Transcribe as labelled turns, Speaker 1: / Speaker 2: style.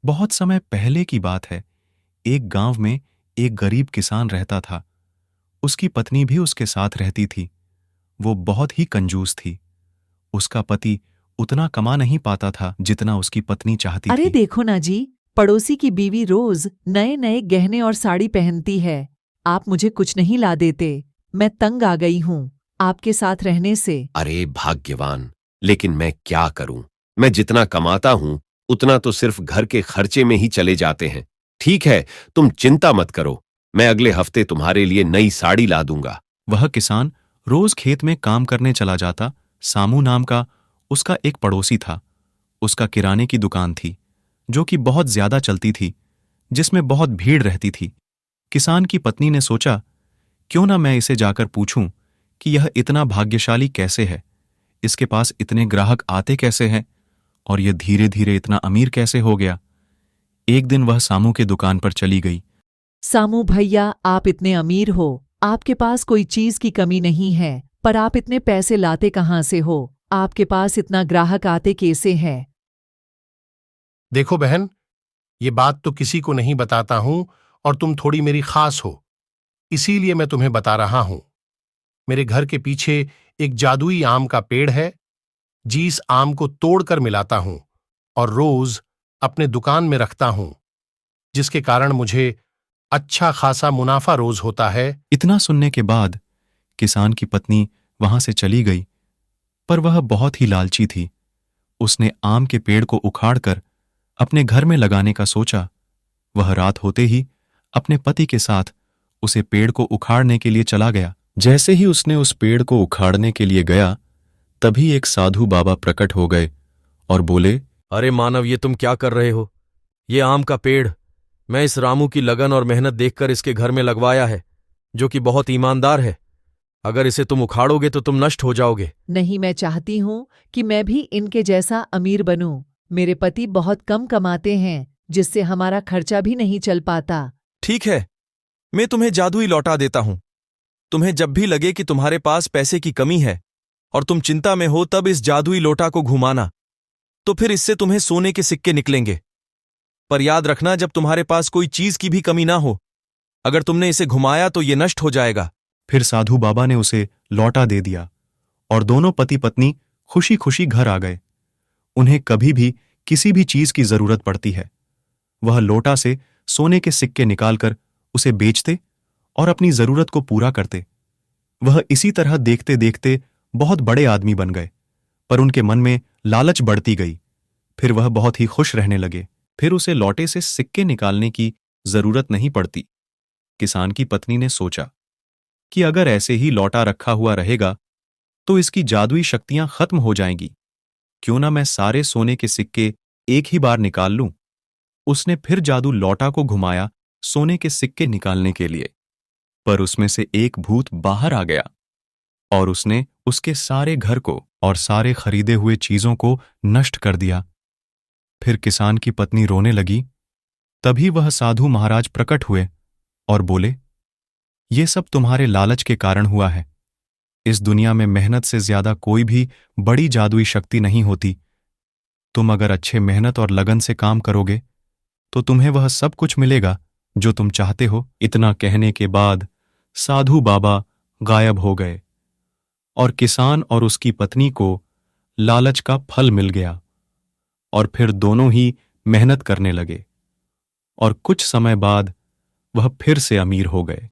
Speaker 1: बहुत समय पहले की बात है। एक गांव में एक गरीब किसान रहता था। उसकी पत्नी भी उसके साथ रहती थी। वो बहुत ही कंजूस थी। उसका पति उतना कमा नहीं पाता था जितना उसकी पत्नी चाहती
Speaker 2: अरे
Speaker 1: थी।
Speaker 2: देखो ना जी, पड़ोसी की बीवी रोज नए नए गहने और साड़ी पहनती है। आप मुझे कुछ नहीं ला देते। मैं तंग आ गई हूँ आपके साथ रहने से।
Speaker 3: अरे भाग्यवान, लेकिन मैं क्या करूं? मैं जितना कमाता हूं उतना तो सिर्फ घर के खर्चे में ही चले जाते हैं। ठीक है, तुम चिंता मत करो, मैं अगले हफ्ते तुम्हारे लिए नई साड़ी ला दूंगा।
Speaker 1: वह किसान रोज खेत में काम करने चला जाता। सामू नाम का उसका एक पड़ोसी था। उसका किराने की दुकान थी, जो कि बहुत ज्यादा चलती थी, जिसमें बहुत भीड़ रहती थी। किसान की पत्नी ने सोचा, क्यों ना मैं इसे जाकर पूछूं कि यह इतना भाग्यशाली कैसे है, इसके पास इतने ग्राहक आते कैसे हैं और यह धीरे धीरे इतना अमीर कैसे हो गया। एक दिन वह सामू के दुकान पर चली गई।
Speaker 2: सामू भैया, आप इतने अमीर हो, आपके पास कोई चीज की कमी नहीं है, पर आप इतने पैसे लाते कहाँ से हो? आपके पास इतना ग्राहक आते कैसे है?
Speaker 4: देखो बहन, ये बात तो किसी को नहीं बताता हूं और तुम थोड़ी मेरी खास हो, इसीलिए मैं तुम्हें बता रहा हूं। मेरे घर के पीछे एक जादुई आम का पेड़ है। जिस आम को तोड़कर मिलाता हूं और रोज अपने दुकान में रखता हूं, जिसके कारण मुझे अच्छा खासा मुनाफा रोज होता है।
Speaker 1: इतना सुनने के बाद किसान की पत्नी वहां से चली गई, पर वह बहुत ही लालची थी। उसने आम के पेड़ को उखाड़कर अपने घर में लगाने का सोचा। वह रात होते ही अपने पति के साथ उसे पेड़ को उखाड़ने के लिए चला गया। जैसे ही उसने उस पेड़ को उखाड़ने के लिए गया, तभी एक साधु बाबा प्रकट हो गए और बोले,
Speaker 5: अरे मानव, ये तुम क्या कर रहे हो? ये आम का पेड़ मैं इस रामू की लगन और मेहनत देखकर इसके घर में लगवाया है, जो कि बहुत ईमानदार है। अगर इसे तुम उखाड़ोगे तो तुम नष्ट हो जाओगे।
Speaker 2: नहीं, मैं चाहती हूँ कि मैं भी इनके जैसा अमीर बनूं। मेरे पति बहुत कम कमाते हैं, जिससे हमारा खर्चा भी नहीं चल पाता।
Speaker 5: ठीक है, मैं तुम्हें जादुई लौटा देता हूं। तुम्हें जब भी लगे कि तुम्हारे पास पैसे की कमी है और तुम चिंता में हो, तब इस जादुई लोटा को घुमाना, तो फिर इससे तुम्हें सोने के सिक्के निकलेंगे। पर याद रखना, जब तुम्हारे पास कोई चीज की भी कमी ना हो, अगर तुमने इसे घुमाया तो ये नष्ट हो जाएगा।
Speaker 1: फिर साधु बाबा ने उसे लौटा दे दिया और दोनों पति पत्नी खुशी खुशी घर आ गए। उन्हें कभी भी किसी भी चीज की जरूरत पड़ती है, वह लोटा से सोने के सिक्के निकालकर उसे बेचते और अपनी जरूरत को पूरा करते। वह इसी तरह देखते देखते बहुत बड़े आदमी बन गए, पर उनके मन में लालच बढ़ती गई। फिर वह बहुत ही खुश रहने लगे। फिर उसे लौटे से सिक्के निकालने की जरूरत नहीं पड़ती। किसान की पत्नी ने सोचा कि अगर ऐसे ही लौटा रखा हुआ रहेगा तो इसकी जादुई शक्तियां खत्म हो जाएंगी। क्यों ना मैं सारे सोने के सिक्के एक ही बार निकाल लूं। उसने फिर जादू लौटा को घुमाया सोने के सिक्के निकालने के लिए, पर उसमें से एक भूत बाहर आ गया और उसने उसके सारे घर को और सारे खरीदे हुए चीजों को नष्ट कर दिया। फिर किसान की पत्नी रोने लगी। तभी वह साधु महाराज प्रकट हुए और बोले, ये सब तुम्हारे लालच के कारण हुआ है। इस दुनिया में मेहनत से ज्यादा कोई भी बड़ी जादुई शक्ति नहीं होती। तुम अगर अच्छे मेहनत और लगन से काम करोगे तो तुम्हें वह सब कुछ मिलेगा जो तुम चाहते हो। इतना कहने के बाद साधु बाबा गायब हो गए और किसान और उसकी पत्नी को लालच का फल मिल गया और फिर दोनों ही मेहनत करने लगे और कुछ समय बाद वह फिर से अमीर हो गए।